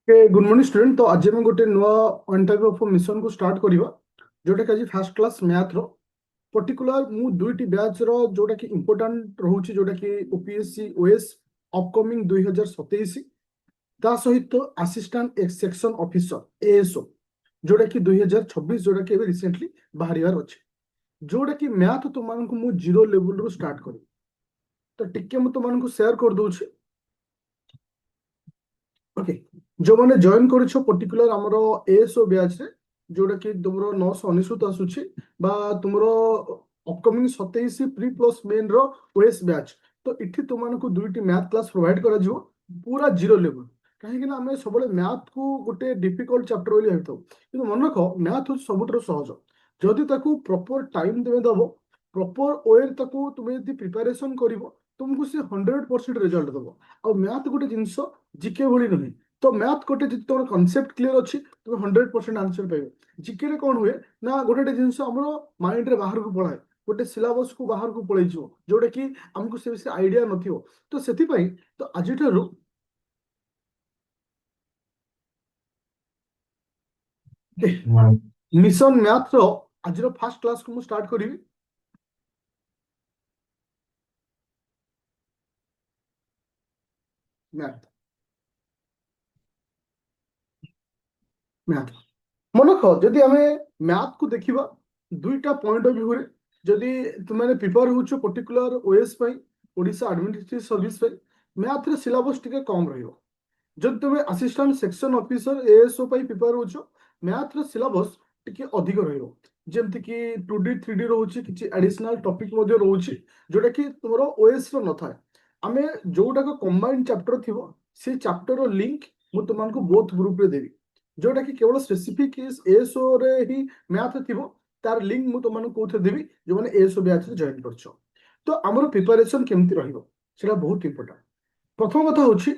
Good morning student. तो आज हम गोटे नुआ वन टाइप ऑफ मिशन को स्टार्ट करिवा जोटा कि आज फर्स्ट क्लास मैथ रो पर्टिकुलर मु दुईटी बैच रो जोटा कि इंपोर्टेंट रहउची जोटा कि ओपीएससी ओएस अपकमिंग 2027 ता सहित असिस्टेंट सेक्शन ऑफिसर एएसओ जोटा कि 2026 जोटा कि रिसेंटली बाहरियार अछि। जोटा कि मैथ तुमको मु जीरो लेवल रो स्टार्ट करी तो टिके मु तुमको शेयर कर दूची। ओके, जो मैंने जॉइन कर पर्टिकुलर आमर एएसओ बैच रे जोटा कि तुम 999 आसूची बा तुम अपकमिंग 27 प्री प्लस मेन रो ओएस बैच। तो इठी तुमको दुईटी मैथ क्लास प्रोवाइड करा जिवो पूरा जीरो लेवल। कहीं आम सब मैथ को गोटे डिफिकल्ट चैप्टर बोली भाई कि मन रख मैथ हूँ सबुठ सहज जदि ताकू प्रॉपर टाइम तुम दब प्रॉपर वे ताकू तुम यदि प्रिपरेशन कर तुमको सी 100% रिजल्ट दब। आ मैथ गोटे जिनस जिके भली नुहे। तो मैथ गोटे जी तुम कनसेप्ट क्लीयर अच्छी तुम 100% आंसर पाइब। जिके रे कौन हुए ना गोटे जिनस आम माइंड रे बाहर को पढ़ाए गोटे सिलेबस को बाहर को पलैज जोटा कि आमको से विषय आइडिया नथिबो। तो सेथिपाई तो आज मिशन मैथ रो आज फर्स्ट क्लास को मु स्टार्ट करी। मैथ मैथ मन रख जदि आम मैथ को देखा दुईटा पॉइंट ऑफ व्यू रे जदि तुमने प्रिपेयर हो particular OS Odisha administrative service math रे सिलेबस टिके कम रहिबो। जब तुम assistant section officer ASO prepare हो मैथ रो सिलेबस टिके अधिक रहिबो। जेमति कि 2D 3D रोचे किछि एडिशनल टॉपिक मध्ये रोचे जोटा कि तुमरो ओएस रो नथाय। आमे जोटा को कंबाइंड चैप्टर थिबो से चैप्टर रो लिंक मु तुमनको बोथ ग्रुप रे देबी। जोटा कि केवल स्पेसिफिक एएसओ रे ही मैथ थिबो तार लिंक मु तुमनको कोथे देबी जो माने एएसओ बैच रे जॉइन करछो। तो हमर प्रिपरेशन केमति रहिबो सेटा बहुत इंपोर्टेंट। प्रथम कथा होछि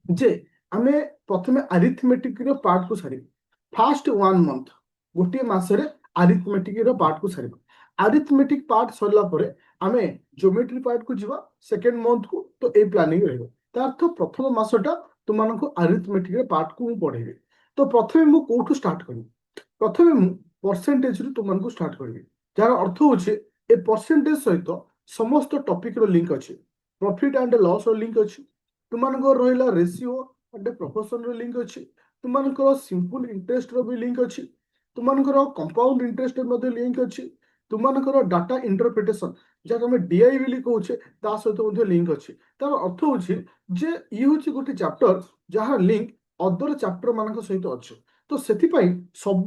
जे आमे प्रथमे अरिथमेटिक रो पार्ट को सारी फास्ट 1 मंथ गोटे मासरे अरिथमेटिक रो पार्ट को सारी अरिथमेटिक पार्ट सरला परे आमे ज्योमेट्री पार्ट को जीवा सेकेंड मंथ को। तो ए प्लानिंग रहइबो तार अर्थ प्रथम मासटा तुमनको अरिथमेटिक रो पार्ट को पढेबे। तो प्रथमे मु कोठु स्टार्ट करी प्रथमे मु परसेंटेज रु तुमनको स्टार्ट करबी जार अर्थ होचे ए परसेंटेज सहित समस्त टॉपिक रो लिंक अछि। प्रॉफिट एंड लॉस रो लिंक अछि तुमको रहा रेसीओ गोटे प्रोपोर्शन रो लिंक अच्छी तुमको सिंपल इंटरेस्ट रो भी लिंक अच्छी तुमको कंपाउंड इंटरेस्ट लिंक अच्छी तुमको डाटा इंटरप्रिटेशन जहाँ आम डीआई बोली कहे ता सहित लिंक अच्छी। तार अर्थ होची जे ये हूँ गोटे चैप्टर जहाँ लिंक अदर चैप्टर मान सहित अच्छे। तो से सब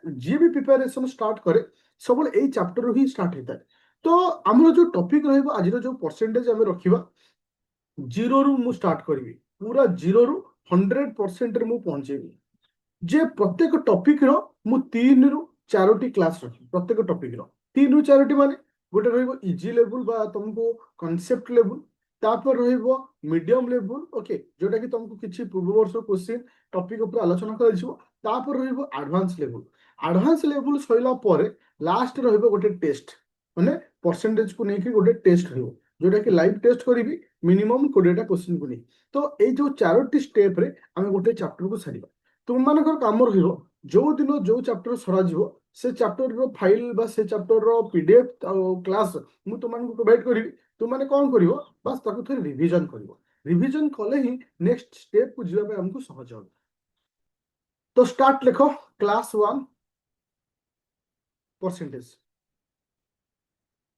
जी भी प्रिपेरेसन स्टार्ट करे सब यही चैप्टर ही स्टार्ट होता है। तो आम जो टॉपिक रहा आज जो परसेंटेज आम रखा जीरो रु मु स्टार्ट करी पूरा जीरो रु 100% रे मु पहुंचेबी। जे प्रत्येक टॉपिक रो मु 3 रु 4 क्लास रखी प्रत्येक टॉपिक रो 3 रु 4 माने गोटे रहइबो इजी लेवल बा तुमको कांसेप्ट लेवल तापर रहइबो मीडियम लेवल ओके जोटा कि तुमको किछि पूर्व वर्ष क्वेश्चन टॉपिक ऊपर आलोचना कराइछो। तापर रहइबो एडवांस लेवल सइला परे लास्ट रहइबो गोटे टेस्ट माने परसेंटेज को नेकी गोटे टेस्ट रहइबो जोटा कि लाइव टेस्ट करी मिनिमम 20टा क्वेश्चन को नहीं। तो ये जो 4टी स्टेप रे आम गोटे चैप्टर को सारिबा तुम मानकर काम रहिबो जो दिन जो चैप्टर सरा जीवो से चैप्टर रो फाइल बा से चैप्टर रो पीडीएफ क्लास मु तुमनको प्रोवाइड करिवि। तुम माने कोन करिवो बस ताको थोड़ी रिवीजन करिवो रिवीजन कले ही नेक्स्ट स्टेप को जीवा पे हमको सहज हो। तो स्टार्ट लिखो क्लास 1 परसेंटेज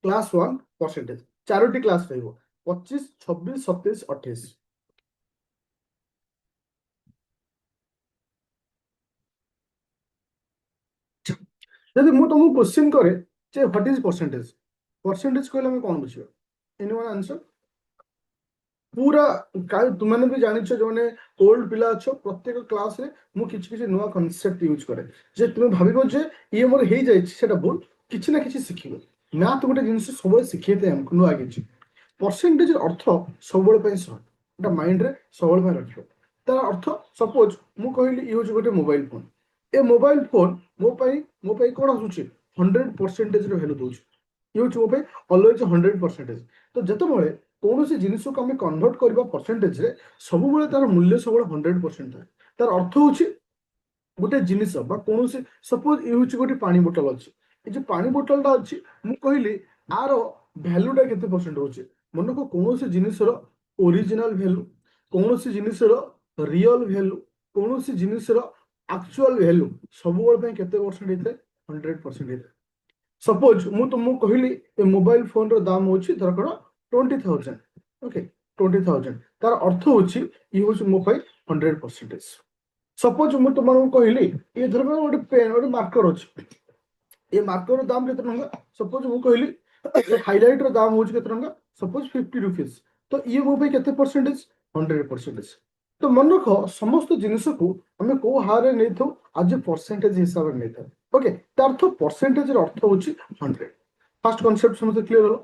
क्लास 1 परसेंटेज 4टी क्लास रहिबो 25 26 27 28। जदि मु तुमको क्वेश्चन करे जे व्हाट इज परसेंटेज परसेंटेज कहले हम कोन बुझियो एनीवन आंसर पूरा तुमने भी जानिछ जो माने ओल्ड पिला अच्छो प्रत्येक क्लास रे मु किछ किछ नुवा कांसेप्ट यूज करे जे तुम भाबिबो जे ये मोर हे जाय सेटा भूल किछ ना किछ सिखिबो। मैथ गोटे जिनिस सब शिखेते हमको नुवा किछ परसेंटेज अर्थ सब पे सह एटा माइंड रे सब रखियो। तार अर्थ सपोज मु कहली यूज गोटे मोबाइल फोन ए मोबाइल फोन मो पाई कोन आसुची 100% रो वैल्यू दोछ यूज मो पाई ऑलवेज 100%। तो जतबेले कौन सी जिनिस को आम कन्वर्ट करवा परसेंटेज रे सब तार मूल्य सब 100% थाए ତାର ଅର୍ଥ ହଉଛି ଗୋଟେ ଜିନିଷ ବା କୌଣସି ସପୋଜ ଇଏ ହଉଛି ଗୋଟେ ପାଣି ବୋଟଲ ଅଛି, ଏ ଯୋଉ ପାଣି ବୋଟଲଟା ଅଛି ମୁଁ କହିଲି ଆର ଭ୍ୟାଲୁଟା କେତେ ପରସେଣ୍ଟ ହଉଛି, ମନେକ କୌଣସି ଜିନିଷର ଓରିଜିନାଲ ଭ୍ୟାଲୁ, କୌଣସି ଜିନିଷର ରିଅଲ ଭ୍ୟାଲୁ, କୌଣସି ଜିନିଷର ଆକ୍ଚୁଆଲ ଭ୍ୟାଲୁ ସବୁବେଳେ ପାଇଁ କେତେ ପରସେଣ୍ଟ ହେଇଥାଏ? 100% ହେଇଥାଏ। ସପୋଜ ମୁଁ ତୁମକୁ କହିଲି ଏ ମୋବାଇଲ ଫୋନର ଦାମ ହଉଛି ଧରକର 20,000, ଓକେ 20,000, ତାର ଅର୍ଥ ହଉଛି ଇଏ ହଉଛି ମୋ ପାଇଁ 100%। ସପୋଜ ମୁଁ ତୁମମାନଙ୍କୁ କହିଲି ଏ ଧରକର ଗୋଟେ ପେନ୍ ଗୋଟେ ମାର୍କର ଅଛି, ଏ ମାର୍କର ଦାମ କେତେ ଟଙ୍କା? ସପୋଜ ମୁଁ କହିଲି ହାଇଲାଇଟର ଦାମ ହଉଛି କେତେ ଟଙ୍କା? ସପୋଜ 50 rupees, ତ ଇଏ ମୋ ପାଇଁ କେତେ ପରସେଣ୍ଟେଜ? 100%। ତ ମନେ ରଖ ସମସ୍ତ ଜିନିଷକୁ ଆମେ କୋଉ ହାରରେ ନେଇଥାଉ? ଆଜ ଏ ପରସେଣ୍ଟେଜ ହିସାବରେ ନେଇଥାଉ। ଓକେ, ତାର ଅର୍ଥ ପରସେଣ୍ଟେଜର ଅର୍ଥ ହଉଛି 100। ଫାର୍ଷ୍ଟ କନସେପ୍ଟ ସମସ୍ତେ କ୍ଲିୟର ହলো?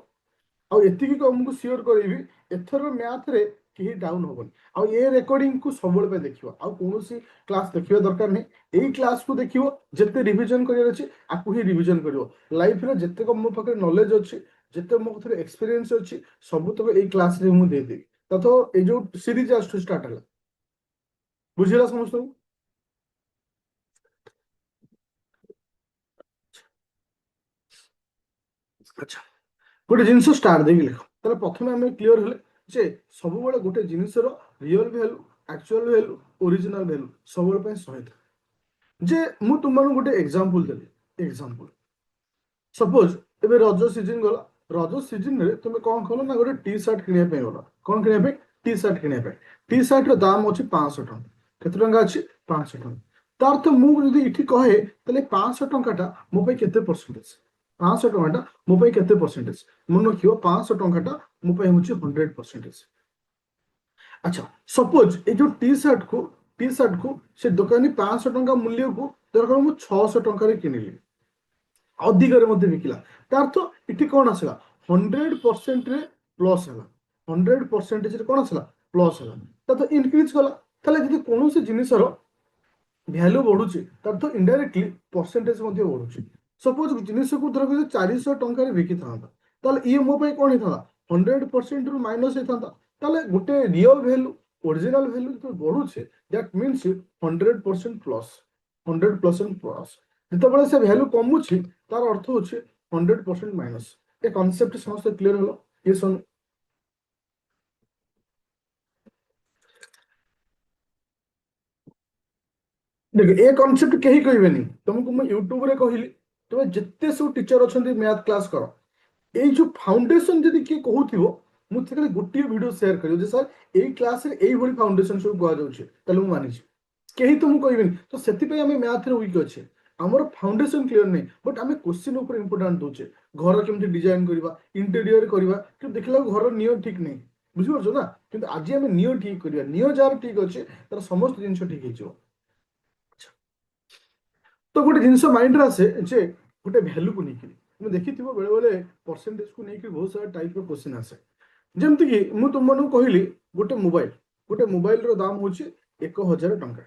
ଆଉ ଏତିକି ମୁଁ ସିଓର କରିବି ଏଥର ମ୍ୟାଥରେ କେହି ଡାଉନ ହବନି। ଆଉ ଏ ରେକର୍ଡିଂକୁ ସବୁବେଳେ ପାଇଁ ଦେଖିବ, ଆଉ କୌଣସି କ୍ଲାସ ଦେଖିବା ଦରକାର ନାହିଁ। ଏଇ କ୍ଲାସକୁ ଦେଖିବ, ଯେତେ ରିଭିଜନ କରିବାର ଅଛି ଆକୁ ହିଁ ରିଭିଜନ କରିବ। ଲାଇଫରେ ଯେତେକ ମୋ ପାଖରେ ନଲେଜ ଅଛି, ଯେତେ ମୋ ପାଖରେ ଏକ୍ସପିରିଏନ୍ସ ଅଛି, ସବୁତକ ଏଇ କ୍ଲାସରେ ମୁଁ ଦେଇଦେବି। ତଥ ଏଇ ଯୋଉ ସିରିଜ ଆସୁଛି ଷ୍ଟାର୍ଟ ହେଲା, ବୁଝିଲା ସମସ୍ତଙ୍କୁ? ଆଚ୍ଛା, ଗୋଟେ ଜିନିଷ ଷ୍ଟାର ଦେଇକି ଲେଖ। ତାହେଲେ ପ୍ରଥମେ ଆମେ କ୍ଲିୟର ହେଲେ ଯେ ସବୁବେଳେ ଗୋଟେ ଜିନିଷର real value, actual value, original value ସବୁବେଳେ ପାଇଁ 100 ଥାଏ। ଯେ ମୁଁ ତୁମମାନଙ୍କୁ ଗୋଟେ ଏକ୍ସାମ୍ପଲ ଦେଲି, ଏକ୍ସାମ୍ପଲ ସପୋଜ ଏବେ ରଜ ସିଜନ ଗଲା, ରଜ ସିଜନରେ ତୁମେ କଣ କଲ ନା ଗୋଟେ ଟି ସାର୍ଟ କିଣିବା ପାଇଁ ଗଲ। କଣ କିଣିବା ପାଇଁ? ଟି ସାର୍ଟ କିଣିବା ପାଇଁ। ଟି ସାର୍ଟର ଦାମ ଅଛି 500 ଟଙ୍କା। କେତେ ଟଙ୍କା ଅଛି? 500 ଟଙ୍କା। ତାର ଅର୍ଥ ମୁଁ ଯଦି ଏଠି କହେ ତାହେଲେ 500 ଟଙ୍କାଟା ମୋ ପାଇଁ କେତେ ପରସେଣ୍ଟେଜ? 500 ଟଙ୍କାଟା ମୋ ପାଇଁ କେତେ ପରସେଣ୍ଟେଜ? ମନେ ରଖିବ 500 ଟଙ୍କାଟା ମୋ ପାଇଁ ହଉଛି 100%। ଆଚ୍ଛା, ସପୋଜ এই ଯୋଉ ଟି ସାର୍ଟକୁ ସେ ଦୋକାନୀ 500 ଟଙ୍କା ମୂଲ୍ୟକୁ ଧର ମୁଁ 600 ଟଙ୍କାରେ କିଣିଲି, ଅଧିକରେ ମଧ୍ୟ ବିକିଲା। ତା ଅର୍ଥ ଏଠି କଣ ଆସିଲା? 100%ରେ ପ୍ଲସ୍ ହେଲା। 100%ରେ କଣ ଆସିଲା? ପ୍ଲସ୍ ହେଲା। ତା ତ ଇନକ୍ରିଜ କଲା। ତାହେଲେ ଯଦି କୌଣସି ଜିନିଷର ଭ୍ୟାଲୁ ବଢୁଛି ତାର ତ ଇନଡାଇରେକ୍ଟଲି ପରସେଣ୍ଟେଜ ମଧ୍ୟ ବଢୁଛି। ସପୋଜ ଜିନିଷକୁ ଧର 400 ଟଙ୍କାରେ ବିକିଥାନ୍ତା, ତାହେଲେ ଇଏ ମୋ ପାଇଁ କଣ ହେଇଥାନ୍ତା? 100%ରୁ ମାଇନସ ହେଇଥାନ୍ତା। ତାହେଲେ ଗୋଟେ ରିଅଲ ଭ୍ୟାଲୁ, ଓରିଜିନାଲ ଭ୍ୟାଲୁ ଯେତେବେଳେ ବଢୁଛି ଦ୍ୟାଟ ମିନ୍ସ 100% ପ୍ଲସ୍, 100% ପ୍ଲସ୍। ଯେତେବେଳେ ସେ ଭ୍ୟାଲୁ କମୁଛି ତାର ଅର୍ଥ ହଉଛି 100% ମାଇନସ। ଏ କନସେପ୍ଟ ସମସ୍ତେ କ୍ଲିୟର ହলো? ୟେସ୍ ଅର୍ नो? ଦେଖ ଏ କନସେପ୍ଟ କେହି କହିବେନି ତମକୁ, ମୁଁ ୟୁଟ୍ୟୁବରେ କହିଲି, ତମେ ଯେତେ ସବୁ ଟିଚର ଅଛନ୍ତି ମ୍ୟାଥ କ୍ଲାସ କର, ଏଇ ଯୋଉ ଫାଉଣ୍ଡେସନ ଯଦି କିଏ କହୁଥିବ ମୁଁ ସେଥିରେ ଗୋଟିଏ ଭିଡିଓ ସେୟାର କରିବି ଯେ ସାର୍ ଏଇ କ୍ଲାସରେ ଏଇଭଳି ଫାଉଣ୍ଡେସନ ସବୁ କୁହାଯାଉଛି, ତାହେଲେ ମୁଁ ମାନିଛି। କେହି ତ ମୁଁ କହିବିନି। ତ ସେଥିପାଇଁ ଆମେ ମ୍ୟାଥରେ ୱିକ୍ ଅଛେ, ଆମର ଫାଉଣ୍ଡେସନ କ୍ଲିୟର ନାହିଁ। ବଟ୍ ଆମେ କୋଶ୍ଚିନ୍ ଉପରେ ଇମ୍ପୋର୍ଟାଣ୍ଟ ଦଉଛେ, ଘର କେମିତି ଡିଜାଇନ କରିବା, ଇଣ୍ଟେରିୟର କରିବା, କିନ୍ତୁ ଦେଖିଲା ଘର ନିଅ ଠିକ ନାହିଁ। ବୁଝିପାରୁଛ ନା? କିନ୍ତୁ ଆଜି ଆମେ ନିଅ ଠିକ କରିବା, ନିଅ ଯାହାର ଠିକ ଅଛି ତାର ସମସ୍ତ ଜିନିଷ ଠିକ ହେଇଯିବ। ତ ଗୋଟେ ଜିନିଷ ମାଇଣ୍ଡରେ ଆସେ ଯେ ଗୋଟେ ଭ୍ୟାଲୁକୁ ନେଇକି তুমি ଦେଖିଥିବ ବେଳେବେଳେ ପରସେଣ୍ଟେଜକୁ ନେଇକି ବହୁତ ସାରା ଟାଇପର କ୍ୱେଶ୍ଚିନ୍ ଆସେ। ଯେମିତିକି ମୁଁ ତୁମମାନଙ୍କୁ କହିଲି ଗୋଟେ ମୋବାଇଲର ଦାମ ହଉଛି 1,000 ଟଙ୍କା,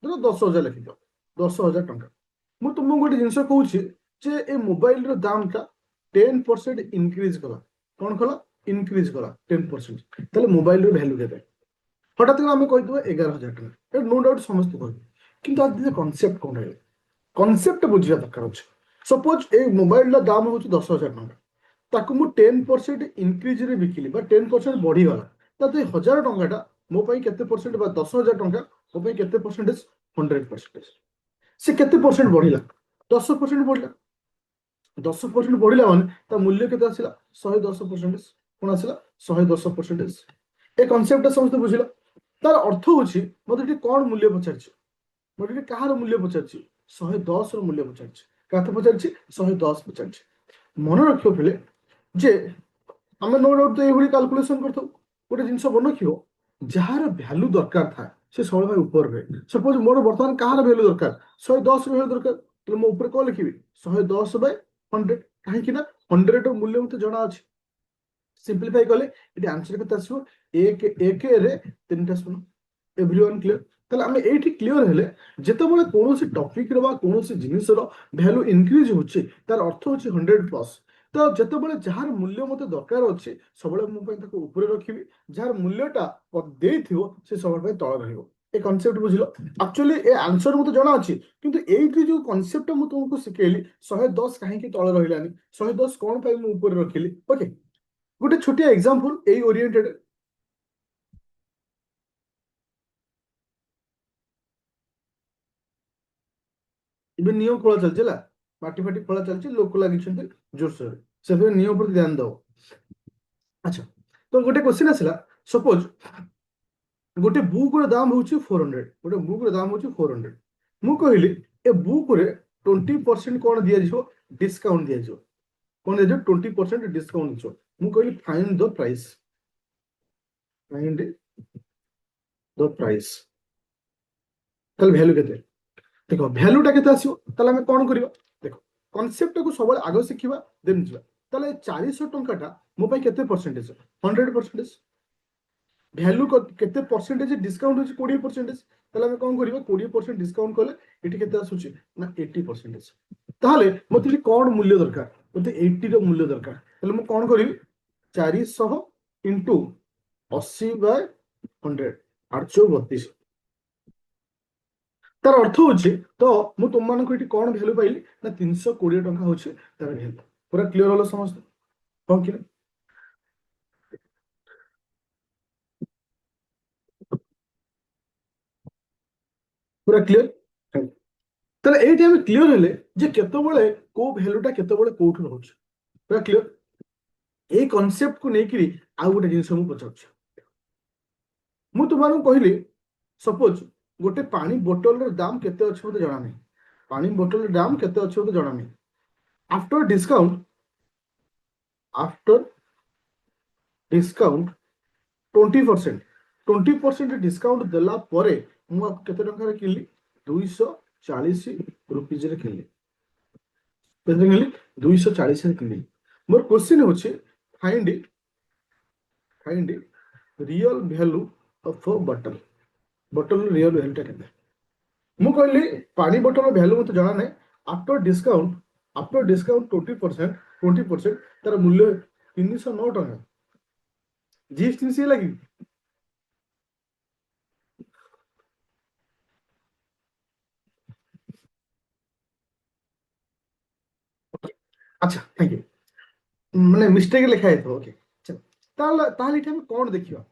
ଧର 10,000 ଲେଖିଦିଅ, 10,000 ଟଙ୍କା। ମୁଁ ତୁମକୁ ଗୋଟେ ଜିନିଷ କହୁଛି ଯେ ଏ ମୋବାଇଲର ଦାମଟା 10% ଇନକ୍ରିଜ କଲା। କଣ କଲା? ଇନକ୍ରିଜ କଲା 10%। ତାହେଲେ ମୋବାଇଲର ଭ୍ୟାଲୁ କେତେ? ହଠାତ୍ ଆମେ କହିଦେବା 11,000 ଟଙ୍କା, ଏଇଟା ନୋ ଡାଉଟ୍ ସମସ୍ତେ କହିବେ। କିନ୍ତୁ ଆଜି କନସେପ୍ଟ କଣ ରହିଲା? କନସେପ୍ଟ ବୁଝିବା ଦରକାର ଅଛି। ସପୋଜ ଏଇ ମୋବାଇଲର ଦାମ ହଉଛି 10,000 ଟଙ୍କା, ତାକୁ ମୁଁ 10% ଇନକ୍ରିଜରେ ବିକିଲି ବା 10% ବଢିଗଲା, ତାହେଲେ 1,000 ଟଙ୍କାଟା ମୋ ପାଇଁ କେତେ ପରସେଣ୍ଟ ବା 10,000 ଟଙ୍କା ମୋ ପାଇଁ କେତେ ପରସେଣ୍ଟେଜ? 100%। ସେ କେତେ ପରସେଣ୍ଟ ବଢିଲା? 10% ବଢିଲା। 10% ବଢିଲା ମାନେ ତା ମୂଲ୍ୟ କେତେ ଆସିଲା? 110%। କଣ ଆସିଲା? 110%। ଏ କନସେପ୍ଟଟା ସମସ୍ତେ ବୁଝିଲ? ତାର ଅର୍ଥ ହଉଛି ମତେ ଏଠି କଣ ମୂଲ୍ୟ ପଚାରିଛି? ମତେ ଏଠି କାହାର ମୂଲ୍ୟ ପଚାରିଛି? 110ର ମୂଲ୍ୟ ପଚାରିଛି। କାହାକୁ ପଚାରିଛି? 110 ପଚାରିଛି। ମନେ ରଖିବ ପିଲେ ଯେ ଆମେ ନୋ ଡାଉଟ୍ ଏଇଭଳି କାଲକୁଲେସନ କରିଥାଉ। ଗୋଟେ ଜିନିଷ ମନେ ରଖିବ, ଯାହାର ଭ୍ୟାଲୁ ଦରକାର ଥାଏ ସେ ସବୁବେଳେ ପାଇଁ ଉପରେ ରହେ। ସପୋଜ ମୋର ବର୍ତ୍ତମାନ କାହାର ଭ୍ୟାଲୁ ଦରକାର? 110ର ଭ୍ୟାଲୁ ଦରକାର, ତାହେଲେ ମୁଁ ଉପରେ କଣ ଲେଖିବି? 110/100। କାହିଁକି ନା 100ର ମୂଲ୍ୟ ମତେ ଜଣା ଅଛି। ସିମ୍ପଲିଫାଇ କଲେ ଏଠି ଆନ୍ସର କେତେ ଆସିବ? 1ରେ 3ଟା ଶୂନ। Everyone clear? ତାହେଲେ ଆମେ ଏଇଠି କ୍ଲିୟର ହେଲେ ଯେତେବେଳେ କୌଣସି ଟପିକର ବା କୌଣସି ଜିନିଷର ଭ୍ୟାଲୁ ଇନକ୍ରିଜ ହଉଛି ତାର ଅର୍ଥ ହଉଛି 100+। ତ ଯେତେବେଳେ ଯାହାର ମୂଲ୍ୟ ମତେ ଦରକାର ଅଛି ସବୁବେଳେ ମୋ ପାଇଁ ତାକୁ ଉପରେ ରଖିବି, ଯାହାର ମୂଲ୍ୟଟା ଦେଇଥିବ ସେ ସବୁବେଳେ ପାଇଁ ତଳେ ରହିବ। ए कॉन्सेप्ट बुझिल एक्चुअली ए आंसर मते जଣା अछि किंतु एइठी जो कॉन्सेप्ट मु तुमको सिखेली 110 काहे कि तळे रहिलानी 110 कोन पाई मु ऊपर रखिली ओके गोटे छोटिया एग्जांपल ए ओरिएंटेड इबे नियम खोला चलछला माटी फाटी खोला चलछि लोक लागि छथि जोरसोर से फिर नियम पर ध्यान दो अच्छा तो गोटे क्वेश्चन आसिला सपोज गोटे बुक ର ଦାମ ହଉଛି 400 ଗୋଟେ ବୁକ ର ଦାମ ହଉଛି 400 ମୁଁ କହିଲି ଏ ବୁକ ରେ 20% କଣ ଦିଆଯିବ ଡିସକାଉଣ୍ଟ ଦିଆଯିବ କଣ ଦିଆଯିବ 20% ଡିସକାଉଣ୍ଟ ଦିଆଯିବ ମୁଁ କହିଲି ଫାଇଣ୍ଡ ଦ ପ୍ରାଇସ୍ ତାହେଲେ ଭ୍ୟାଲୁ କେତେ ଦେଖ ଭ୍ୟାଲୁଟା କେତେ ଆସିବ ତାହେଲେ ଆମେ କଣ କରିବା ଦେଖ କନସେପ୍ଟକୁ ସବୁବେଳେ ଆଗ ଶିଖିବା ଦେନ୍ ଯିବା ତାହେଲେ 400 ଟଙ୍କାଟା ମୋ ପାଇଁ କେତେ ପରସେଣ୍ଟେଜ 100% ভ্যালু কেতে পরসেন্টেজ ডিসকাউন্ট হচ্ছে 20% তাহলে আমি কোন করিবা 20% ডিসকাউন্ট কলে এটি কেতে আসুচি না 80% তাহলে মতে এটি কোন মূল্য দরকার মতে 80 র মূল্য দরকার তাহলে মু কোন করিবি 400 ইনটু 80 বাই 100 832 তার অর্থ হচ্ছে তো মু তোমানকু এটি কোন ভ্যালু পাইলি না 320 টঙ্কা হচ্ছে তার ভ্যালু পুরা ক্লিয়ার হলো সমস্ত হ্যাঁ কি না? পুরা ক্লিয়ার তাহলে এইটি আমি ক্লিয়ার হেলে যে কেতବେଳେ କୋଉ ଭ୍ୟାଲୁଟା କେତେବେଳେ କୋଉଠୁ ରହୁଛି ପୁରା କ୍ଲିୟର এই କନସେପ୍ଟକୁ ନେଇକିରି ଆଉ ଗୋଟେ ଜିନିଷ ମୁଁ ପଚାରୁଛି ମୁଁ ତୁମମାନଙ୍କୁ କହିଲି ସପୋଜ ଗୋଟେ ପାଣି ବୋତଲର ଦାମ କେତେ ଅଛି ମୋତେ ଜଣା ନାହିଁ ପାଣି ବୋତଲର ଦାମ କେତେ ଅଛି ମୋତେ ଜଣା ନାହିଁ ଆଫ୍ଟର ଡିସକାଉଣ୍ଟ 20% ଡିସକାଉଣ୍ଟ ଦେଲା ପରେ ମୁଁ କେତେ ଟଙ୍କାରେ କିଣିଲି 240 ରୁପିଜରେ କିଣିଲି କେତେ କିଣିଲି 240ରେ କିଣିଲି ମୋର କ୍ୱେଶ୍ଚିନ୍ ହେଉଛି find real value of a बटल रियल वैल्यूटा केते मु कहली पानी बटल वैल्यू मते जाना नै आफ्टर डिस्काउंट 20% तार मूल्य 309 टका जीएसटी से लगी अच्छा थैंक यू माने मिस्टेक लिखा है तो ओके चल ताले इठे हम कोन देखियो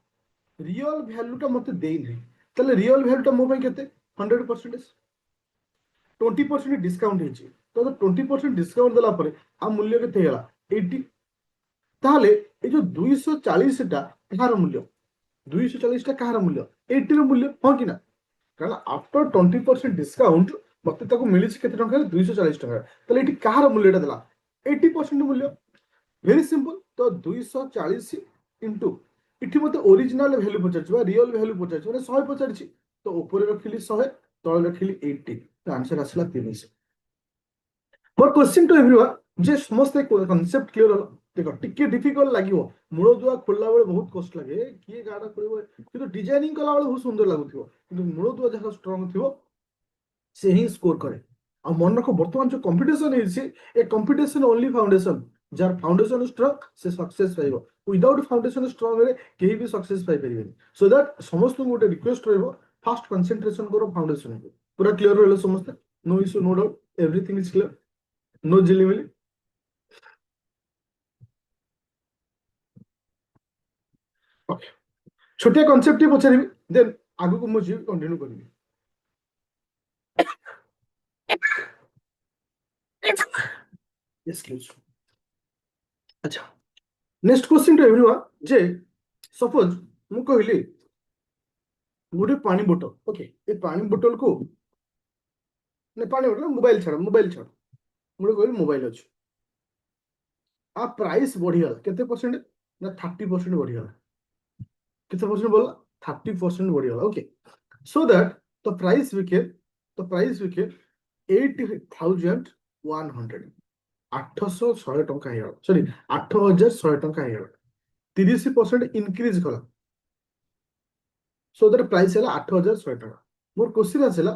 रियल वैल्यूटा मते देई नै ताले रियल वैल्यूटा मो पई केते 100% 20% डिस्काउंट ହେଇଛି ତ 20% ଡିସକାଉଣ୍ଟ ଦେଲା ପରେ ଆଉ ମୂଲ୍ୟ କେତେ ହେଇଗଲା 80 ତାହେଲେ এই ଯୋଉ 240 ଟା କାହାର ମୂଲ୍ୟ 240 ଟା କାହାର ମୂଲ୍ୟ 80 ର ମୂଲ୍ୟ ହଁ କି ନା କାରଣ ଆଫ୍ଟର 20% ଡିସକାଉଣ୍ଟ ମତେ ତାକୁ ମିଳିଛି କେତେ ଟଙ୍କାରେ 240 ଟଙ୍କା ତାହେଲେ ଏଠି କାହାର ମୂଲ୍ୟଟା ଦେଲା 80% ମୂଲ୍ୟ ଭେରି ସିମ୍ପଲ ତ 240 ଇଣ୍ଟୁ ଏଠି ମତେ ଓରିଜିନାଲ ଭ୍ୟାଲୁ ପଚାରିଛି ବା ରିଅଲ ଭ୍ୟାଲୁ ପଚାରିଛି ମାନେ 100 ପଚାରିଛି ତ ଉପରେ ରଖିଲି 100 ତଳେ ରଖିଲି 80 ତ ଆନ୍ସର ଆସିଲା 300 ମୋର क्वेश्चन टू एवरीवन जे समस्त कॉन्सेप्ट क्लियर हलो देखो टिके डिफिकल्ट लागिवो मूल दुआ खोलला बेले बहुत कष्ट लागे किए गाडा करबो किंतु डिजाइनिंग कला बेले बहुत सुंदर लागुथिबो किंतु मूल दुआ जहा स्ट्रांग थिबो से ही स्कोर करे आ मन रखो वर्तमान जो कंपटीशन है ए कंपटीशन ओनली फाउंडेशन जार फाउंडेशन स्ट्रांग से सक्सेस पाइबो विदाउट फाउंडेशन स्ट्रांग रे केही भी सक्सेस पाइ परिबेनी सो दैट समस्त गोटे रिक्वेस्ट रहबो फास्ट कंसंट्रेशन करो फाउंडेशन पूरा क्लियर रहलो समस्त no issue no doubt everything is clear no जिलीमिली ओके छोटिया कॉन्सेप्ट टी पचारिबी देन आगु को मु जी कंटिन्यू करिबी एक्सक्यूज अच्छा नेक्स्ट क्वेश्चन टू एवरीवन जे सपोज मु कहली गोटे पानी बोतल ओके ए पानी बोतल को ने पानी बोतल मोबाइल छाड़ मुझे कहली मोबाइल अच्छे आ प्राइस बढ़ीगला केते परसेंट ना 30% बढ़ीगला केते परसेंट बोला 30% बढ़ीगला okay so that the price became 8100 800 टंका ହେଇଗଲା ସରି 8100 ଟଙ୍କା ହେଇଗଲା 30% ଇନକ୍ରିଜ କଲା ସो दैट प्राइस ହେଲା 8100 ଟଙ୍କା ମୋର क्वेश्चन ଆସିଲା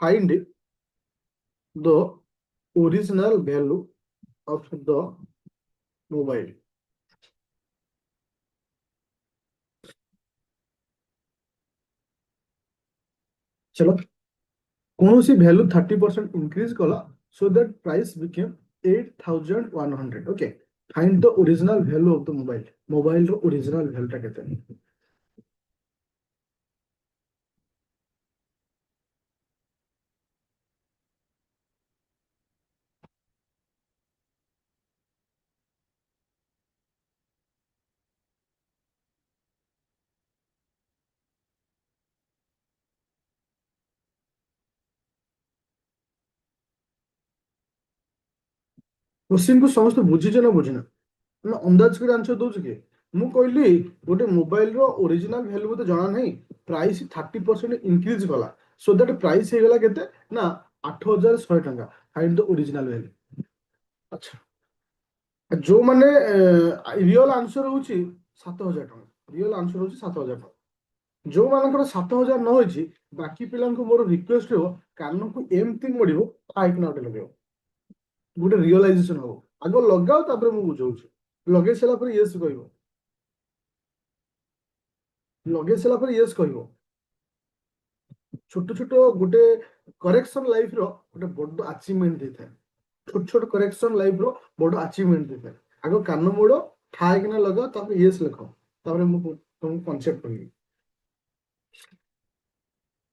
find the original value of the mobile चलो कौन सी वैल्यू 30% इंक्रीज कला so that price became 8100. Okay, find the original value of the mobile. Mobile रो ओरिजिनल वैल्यू टा केते? क्वेश्चन को समस्त बुझीजे ना बुझिना मैं अंदाज कर आंसर दउछ के? मु कहली गोटे मोबाइल रो ओरिजिनल वैल्यू मते जଣା नहीं, प्राइस 30% इंक्रीज कला सो दैट प्राइस हे गला केते ना 8100 टंका. Find the original value. अच्छा, जो माने रियल आंसर होची 7000 टंका. रियल आंसर होची 7000 टंका. जो मानकर 7000 न होची, बाकी पिलांको मोर रिक्वेस्ट हो कान को एमती मोड़िबो फाइक नॉट लगेबो. गोटे रियलाइजेशन हो आगो लगाओ तापर मु बुझाउछु. लगे सला पर यस कहबो. लगे सला पर यस कहबो. छोट छोट गोटे करेक्शन लाइफ रो गोटे बड़ अचीवमेंट देता है. छोट छोट करेक्शन लाइफ रो बड़ अचीवमेंट देता है. आगो कान मोड़ो, ठाए कि ना लगाओ, तापर यस लिखो, तापर मु तुमको कॉन्सेप्ट कहबी.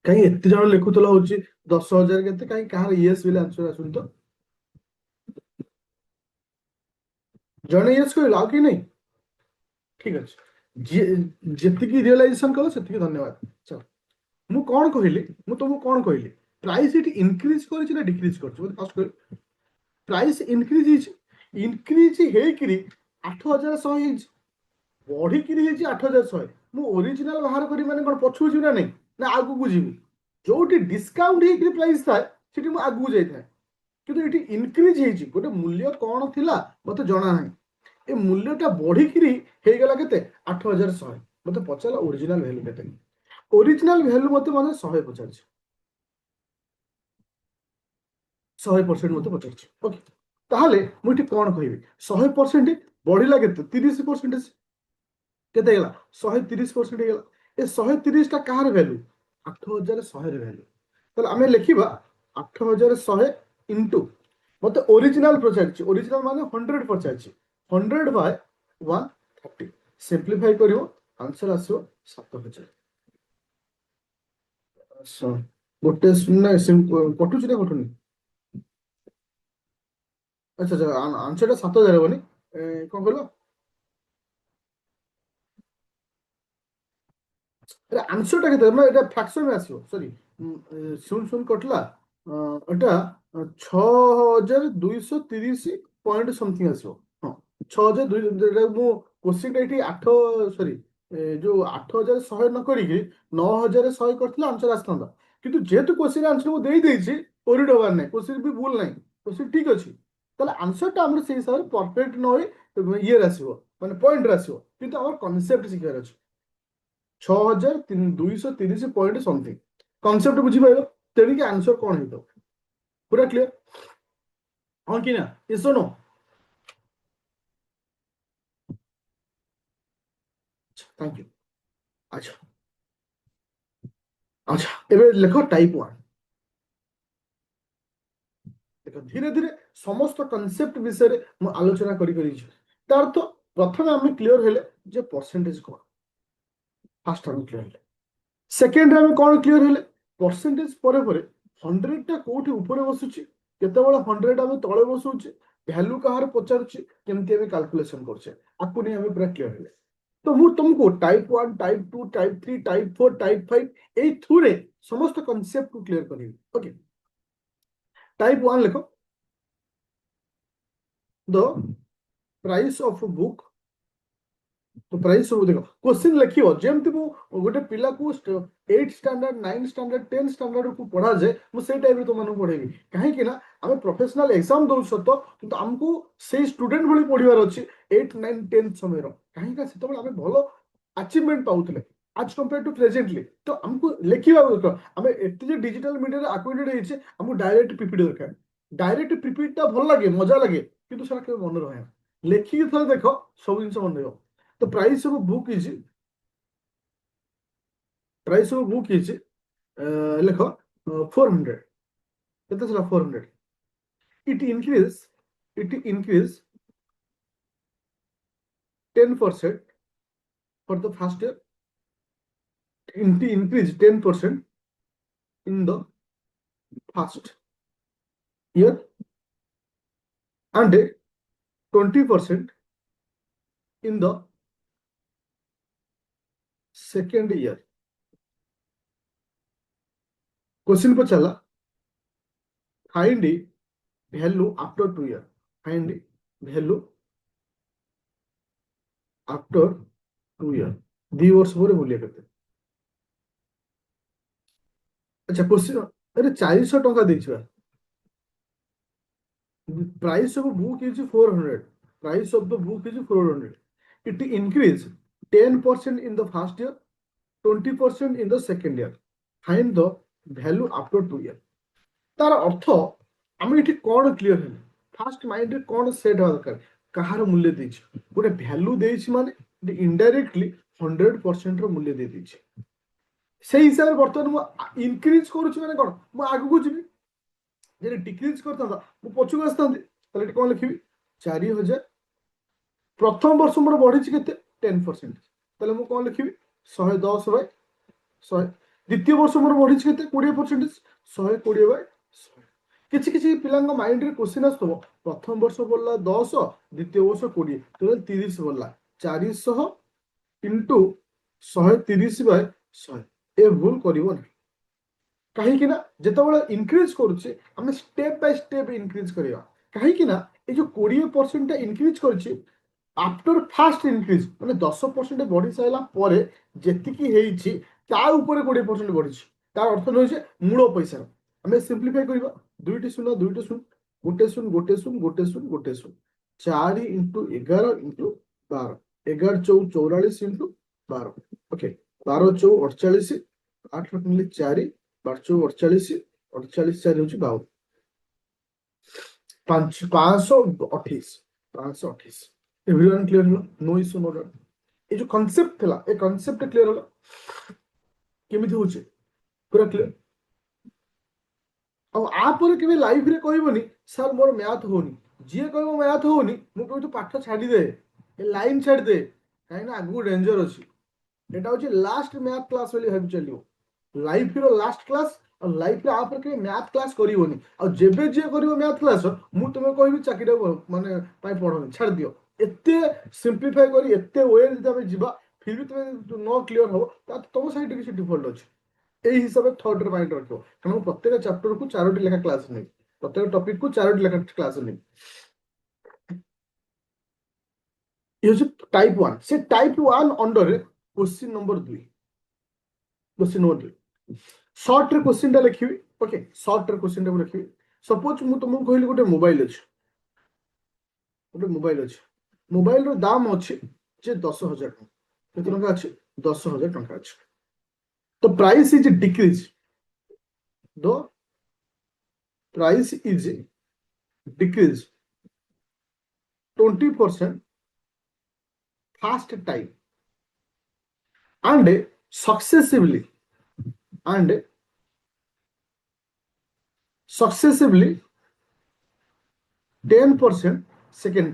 कहीं एते जण लिखुतला होची 10,000 केते, कहीं कहार यस बिल आंसर आसुन तो जणे यस कहला आ कि नहीं. ठीक अछि, जेतिकी रियलाइजेशन कलो सेतिकी धन्यवाद. चल, मु कौन कहली, मु तुमको कौन कहली प्राइस इट इंक्रीज करिछि ना डिक्रीज करछि? मते फर्स्ट कहली प्राइस इंक्रीज हेकरी 8100 हेछि. बढ़िकी ହେଇଛି 8100. ମୁଁ ଓରିଜିନାଲ ବାହାର କରି ମାନେ କଣ ପଛକୁ ଯିବି ନା ନାହିଁ, ନା ଆଗକୁ ଯିବି? ଯୋଉଠି ଡିସକାଉଣ୍ଟ ହେଇକି ପ୍ରାଇସ୍ ଥାଏ ସେଠି ମୁଁ ଆଗକୁ ଯାଇଥାଏ. କିନ୍ତୁ ଏଠି ଇନକ୍ରିଜ ହେଇଛି, ଗୋଟେ ମୂଲ୍ୟ କଣ ଥିଲା ମତେ ଜଣା ନାହିଁ. ଏ ମୂଲ୍ୟଟା ବଢିକିରି ହେଇଗଲା କେତେ? 8100. ମତେ ପଚାରିଲା ଓରିଜିନାଲ ଭ୍ୟାଲୁ କେତେ? ଓରିଜିନାଲ ଭ୍ୟାଲୁ ମତେ ମାନେ 100 ପଚାରିଛି. 100% ମତେ ପଚାରିଛି. ଓକେ, ତାହେଲେ ମୁଁ ଏଠି କଣ କହିବି? 100% ବଢିଲା କେତେ? 30%. କେତେ ହେଇଗଲା? 130% ହେଇଗଲା. ଏ 130 ଟା କାହାର ଭ୍ୟାଲୁ? 8100 ର ଭ୍ୟାଲୁ. ତାହେଲେ ଆମେ ଲେଖିବା 8100 ଇଣ୍ଟୁ ମତେ ଓରିଜିନାଲ ପଚାରିଛି. ଓରିଜିନାଲ ମାନେ 100 ପଚାରିଛି. 100 ବାय 130 ସିମ୍ପ୍ଲିଫାଇ କରିବ, ଆନ୍ସର ଆସିବ 7000. ଗୋଟେ ଶୂନ କଟୁଛି ନା କଟୁନି? ଆଚ୍ଛା ଆଚ୍ଛା, ଆନ୍ସରଟା 7000 ହବନି, କଣ କହିଲ? ଆନ୍ସରଟା କେତେ ମାନେ ଏଟା ଫ୍ରାକ୍ସନରେ ଆସିବ, ସରି, ଶୂନ ଶୂନ କଟିଲା, ଏଟା 6230 ସମଥିଙ୍ଗ ଆସିବ. ହଁ, 6200. ମୁଁ କୋଶ୍ଚିନ୍ଟା ଏଠି ସରି, ଯୋଉ 8100 ନ କରିକି 9100 କରିଥିଲେ ଆନ୍ସର ଆସିଥାନ୍ତା. କିନ୍ତୁ ଯେହେତୁ କୋଶ୍ଚିନ୍ ଆନ୍ସର ମୁଁ ଦେଇଦେଇଛି, ଓରିଡ ହବାର ନାହିଁ. କୋଶ୍ଚିନ୍ ବି ଭୁଲ ନାହିଁ, କୋଶ୍ଚିନ୍ ଠିକ ଅଛି. ତାହେଲେ ଆନ୍ସରଟା ଆମର ସେଇ ହିସାବରେ ପରଫେକ୍ଟ ନ ହୋଇ ଇଏରେ ଆସିବ, ମାନେ ପଏଣ୍ଟରେ ଆସିବ. କିନ୍ତୁ ଆମର କନସେପ୍ଟ ଶିଖିବାର ଅଛି. 6230 ସମଥିଙ୍ଗ କନସେପ୍ଟ ବୁଝିପାରିଲ, ତେଣିକି ଆନ୍ସର କଣ ହେଇଥିବ ପୁରା କ୍ଲିୟର. ହଁ କି ନା? Yes no? Thank you. अच्छा अच्छा, ଏବେ ଲେଖ टाइप 1. ଦେଖ ଧୀରେ ଧୀରେ ସମସ୍ତ କନସେପ୍ଟ ବିଷୟରେ ମୁଁ ଆଲୋଚନା କରିପାରିଛି. ତାର ଅର୍ଥ ପ୍ରଥମେ ଆମେ କ୍ଲିୟର ହେଲେ ଯେ ପରସେଣ୍ଟେଜ କଣ. ଫାଷ୍ଟ ଆମେ କ୍ଲିୟର ହେଲେ, ସେକେଣ୍ଡରେ ଆମେ କଣ କ୍ଲିୟର ହେଲେ ପରସେଣ୍ଟେଜ ପରେ ପରେ 100ଟା କୋଉଠି ଉପରେ ବସୁଛି, କେତେବେଳେ 100 ଆମେ ତଳେ ବସଉଛେ, ଭ୍ୟାଲୁ କାହାର ପଚାରୁଛି, କେମିତି ଆମେ କାଲକୁଲେସନ କରୁଛେ, ଆକୁ ନେଇ ଆମେ ପୁରା କ୍ଲିୟର ହେଲେ. ତ ମୁଁ ତୁମକୁ type 1, type 2, type 3, type 4, type 5 এই থ্রুরে সমস্ত কনসেপ্ট ক্লিয়ার করিবি. ওকে, टाइप 1 লেখো, द प्राइस ऑफ बुक. तो प्राइस सब देखो क्वेश्चन लिखियो जेमति मु गोटे पिला को 8 स्टैंडर्ड, 9 स्टैंडर्ड, 10 स्टैंडर्ड को पढ़ा जाए, मु सेई टाइप रे तो मानु पढ़ेबी. काहे कि ना हमें प्रोफेशनल एग्जाम दउ सतो, किंतु हमको सेई स्टूडेंट भली पढ़िबार अछि 8 9 10 समय रो. काहे का सेतो हमें भलो अचीवमेंट पाउतले आज कंपेयर टू प्रेजेंटली. तो हमको लिखिबा देखो हमें एते जे डिजिटल मीडिया रे अक्वाइंटेड हेचे, हमको डायरेक्ट पीपीटी दरकार. डायरेक्ट पीपीटी ता भल लागे, मजा लागे, किंतु सेटा के मन रहे. लेखिक थरे देखो सब जिंस मन रहयो. तो प्राइस ऑफ बुक इज ଲେଖ 400 କେତେ ଥିଲା 400 it increase 10% for the first year, it increase 10% in the first year and 20% in the second year. Question पचाला find value after 2 year. Find value after 2 year. 2 वर्ष पर मूल्य केते? अच्छा क्वेश्चन अरे 400 टंका देछवा price of book is 400, price of the book is 400, it increase 10% in the first year, 20% in the second year. Find the value after 2 year. तार अर्थ आम ये कौन क्लीयर है फास्ट माइंड रे कौन सेट हवा दरकार कहार मूल्य देछि गोटे वैल्यू देछि माने इनडायरेक्टली 100% रो मूल्य दे देछि से हिसाब रे वर्तमान मु इंक्रीज करूछि माने कोन मु आगु को जिबि जे डिक्रीज करता मु पछु आस्तांती ताले कोन लिखिबि 4000 प्रथम वर्ष मोर बढ़िछि केते 10% ताले मु कोन लिखिबि 110 बाय 100 द्वितीय वर्ष मोर बढ़िछि केते 20% 120 बाय 100 किसी किसी पिलांग माइंड रे क्वेश्चन आसतो प्रथम वर्ष बोलला 10 द्वितीय वर्ष 20 तो 30 बोलला 400 इंटू 130 बाय 100 ए भूल करिवो ना कहीं कि ना जेतबेले इंक्रीज करूचे हमें स्टेप बाय स्टेप इंक्रीज करिया कहीं कि ना ए जो 20% इंक्रीज करछि आफ्टर फास्ट इंक्रीज माने 10% बढ़ी साइला परे जेतिकी हेइछि ता ऊपर 20% बढ़िछि तार अर्थ न होइछे मूल पैसा हमें सिंप्लीफाई करिबा दुईटी शून्य गोटे शून्य गोटे शून्य गोटे शून्य गोटे शून्य 4 इंटू 11 इंटू 12 11 चौ 44 इंटू 12 ओके 12 चौ 48 8 रखले 4 12 चौ 48 48 4 होची 52 528 528 एवरीवन क्लियर हो नो इशू नो डाउट ये जो कांसेप्ट थला ए कांसेप्ट क्लियर होला केमिति होचे पूरा क्लियर अब आप केवे लाइफ रे कहबनी सर मोर मैथ होनी जे कहबो मैथ होनी मु कहू तू पाठ छाडी दे ए लाइन छाडी दे काहे ना आगु डेंजर अछि एटा होची लास्ट मैथ क्लास वाली हेब चलियो लाइफ रो लास्ट क्लास और लाइफ रे आप के मैथ क्लास करिवोनी और जेबे जे करिवो मैथ क्लास मु तुमे कहबी चाकरी माने पाई पढोनी छाड दियो एते सिंप्लीफाई करी एते वे जब जिबा फिर भी तुमे नो क्लियर हो ता तुम साइड किसी डिफॉल्ट अछि এই হিসাবে থর্ড মাইন্ড রাখো কারণ প্রত্যেক চ্যাপ্টার কু 4টি লেখা ক্লাস নেই প্রত্যেক টপিক কু 4টি লেখা ক্লাস নেই এই হচ্ছে টাইপ 1 সে টাইপ 1 অন্ডরে question number 2 question number 2 short রে কোশ্চেনটা লিখিবি ওকে শর্ট রে কোশ্চেনটা লিখিবি সপোজ মু তুমକୁ কইলি গোটে মোবাইল আছে মোবাইল র দাম আছে যে 10000 টাকা কত টাকা আছে 10000 টাকা আছে তো price is decrease the price is decreased 20% first time and successively 10% second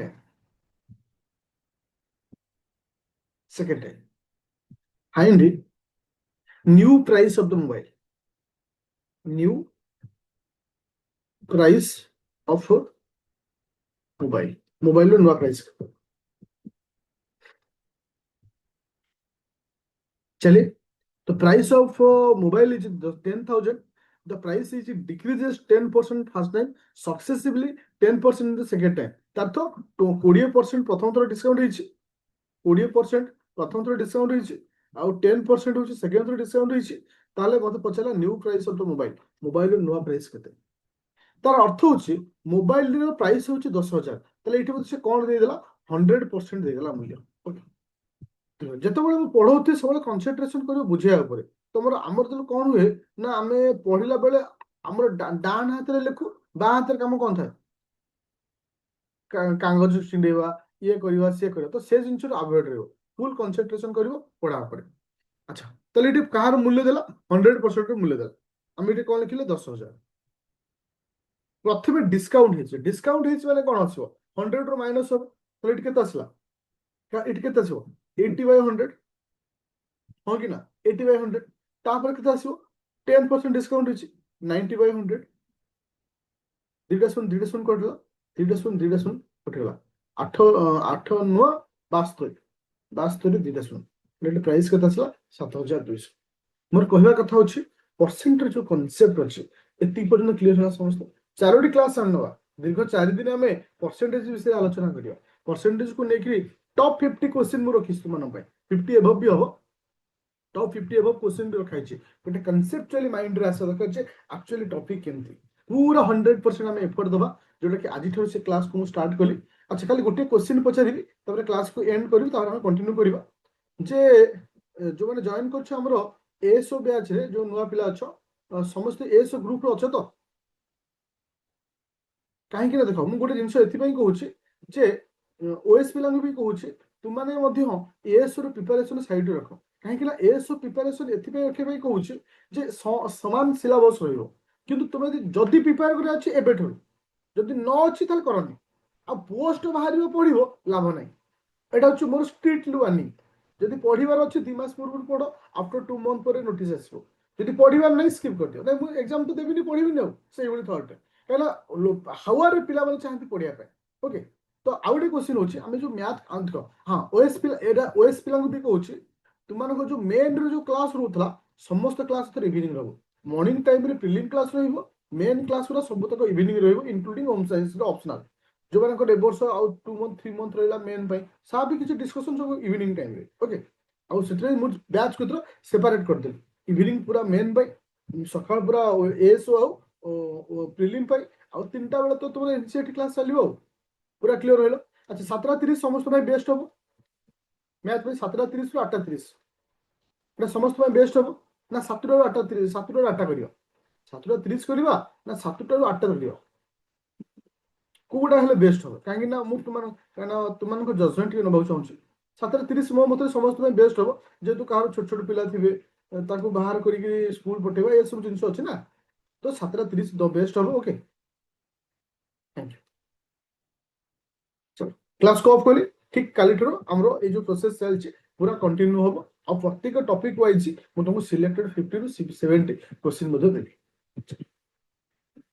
time find new price of the mobile new price of mobile नो प्राइस चलिए तो price of mobile is 10,000 the price is decreases 10% first time successively 10% in the second time तार तो 20% प्रथम थर discount होइछि 20% प्रथम थर discount होइछि आ 10% होइछि सेकंड थर डिस्काउंट होइछि ताले मते पछला new price of the mobile नो प्राइस केते तार अर्थ होछि मोबाइल रो प्राइस होछि 10,000 ताले एठी से कोन दे देला 100% दे देला मूल्य ओके ଯେତେବେଳେ ମୁଁ ପଢଉଥିଲି ସବୁବେଳେ କନସେନ୍ଟ୍ରେସନ କରିବ ବୁଝେଇବା ଉପରେ ତମର ଆମର ଯେତେବେଳେ କଣ ହୁଏ ନା ଆମେ ପଢିଲା ବେଳେ ଆମର ଡାହାଣ ହାତରେ ଲେଖୁ ବାଁ ହାତରେ କାମ କଣ ଥାଏ କାଗଜ ଛିଣ୍ଡେଇବା ଇଏ କରିବା ସିଏ କରିବା ତ ସେ ଜିନିଷରୁ ଆଭଏଡ ରହିବ ଫୁଲ କନସେନ୍ଟ୍ରେସନ କରିବ ପଢା ଉପରେ ଆଚ୍ଛା তাহলে এটি কাহার মূল্য দেলা 100% মূল্য দেলা আমি এটি কোন লিখিলে 10,000 প্রথমে ডিসকাউন্ট হয়েছে মানে কোন আসব 100 ରୁ মাইনস হবে তাহলে এটি কেতে আসলা এটি কেতে আসব 80/100 ହଁ କି ନା 80/100 ତାପରେ କେତେ ଆସିବ 10% ଡିସକାଉଣ୍ଟ ଅଛି 90/100 ଦୁଇଟା ଶୂନ କଟିଲା ଦୁଇଟା ଶୂନ କଟିଗଲା 8 ନୂଆ 72 ଦୁଇଟା ଶୂନ ଏଠି ପ୍ରାଇସ୍ କେତେ ଆସିଲା 7,200 ମୋର କହିବା କଥା ହଉଛି ପରସେଣ୍ଟର ଯୋଉ କନସେପ୍ଟ ଅଛି ଏତିକି ପର୍ଯ୍ୟନ୍ତ କ୍ଲିୟର ହେଲା ସମସ୍ତ ଚାରୋଟି କ୍ଲାସ ଆଣିନେବା ଦୀର୍ଘ 4 ଦିନ ଆମେ ପରସେଣ୍ଟେଜ ବିଷୟରେ ଆଲୋଚନା କରିବା ପରସେଣ୍ଟେଜକୁ ନେଇକି ଟପ୍ 50 କ୍ୱେଶ୍ଚିନ୍ ମୁଁ ରଖିଛି ତୁମମାନଙ୍କ ପାଇଁ 50 ଏଭବ ବି ହବ टॉप 50 एबव क्वेश्चन भी रखा है गोटे कनसेप्चुअली माइंड रे आसा दरकार जे एक्चुअली टॉपिक केमती पूरा 100% हम एफर्ट दबा जोटा कि आज से क्लास को स्टार्ट कली अच्छा खाली गोटे क्वेश्चन पचारि तब क्लास को एंड करी तार हम कंटिन्यू करबा जे जो माने जॉइन करछ हमरो एएसओ बैच रे जो नुवा पिला अछो समस्त एएसओ ग्रुप रो अछो तो काहे कि देखो मु गोटे जिंस एथि पई कहूची जे ओएस पिला भी कहूची तुम माने मध्य एएसओ रो प्रिपरेशन साइड रखो कहीं एएसओ प्रिपरेशन एथि रखे कहूँ जे समान सिलेबस रहिबो किंतु तुम जदि प्रिपेयर करे अछि एबेठो जदि न अछि ताल करनी आ पोस्ट बाहर पढ़िबो लाभ नाही एटा हচ্ছে मोर स्ट्रिक्टली वार्निंग जदि पढ़िबार अछि 2 मास पूर्व पढ़ो आफ्टर 2 मंथ पर नोटिस आसीबो जदि पढ़िबार नाही स्किप कर दियो नाही मु एग्जाम तो देबिनी पढ़िबिनी आ सेही भली थॉट कहला हाउआर पिला माने चाहती पढ़िया पे ओके तो आउटे क्वेश्चन होछि हमें जो मैथ आंथ हां ओएस पिला एडा ओएस पिला को भी कहूछि तुमको जो मेन रे जो क्लास रोला समस्त क्लास तो इवनिंग रहो मॉर्निंग टाइम रे प्रिलिम क्लास रहिबो मेन क्लास गुरा सब तक इवनिंग रहिबो इंक्लूडिंग होम साइंस रे ऑप्शनल जो मानक ए वर्ष आउ 2 मंथ 3 मंथ रहला मेन पई सा भी किछि डिस्कशन सब इवनिंग टाइम रे ओके आउ सेटरे मु बैच को सेपरेट कर दे इवनिंग पूरा मेन पई सकाळ पूरा एएस आउ प्रिलिम पई आउ तीनटा बेला तो तुम एनसीईआरटी क्लास चलिबो पूरा क्लियर रहलो अच्छा 7:30 समस्त भाई बेस्ट हो मैथ में 7:30 ରୁ 8:30 এটা সমস্ত ପାଇଁ বেস্ট হবো না 7টাରୁ 8:30 7টাରୁ 8টা করিও 7:30 করিবা না 7টাରୁ 8টা করিও কোউটা হেলে বেস্ট হবে কাହିଁକି ନା ମୁଁ ତୁମମାନଙ୍କ ଜଜମେଣ୍ଟ ଟିକେ ନେବାକୁ ଚାହୁଁଛି 7:30 ମୋ ମତରେ ସମସ୍ତ ପାଇଁ ବେଷ୍ଟ ହବ ଯେହେତୁ କାହାର ଛୋଟ ଛୋଟ ପିଲା ଥିବେ ତାକୁ ବାହାର କରିକି ସ୍କୁଲ ପଠେଇବା ଏସବୁ ଜିନିଷ ଅଛି ନା ତ 7:30 ଦ ବେଷ୍ଟ ହବ ଓକେ थैंक यू चलो क्लास को ऑफ करी ठीक काली ठरो हमरो ए जो प्रोसेस चलछि पूरा कंटिन्यू होबो और प्रत्येक टॉपिक वाइज मु तुमको सिलेक्टेड 50 ରୁ 70 क्वेश्चन मध्ये देबी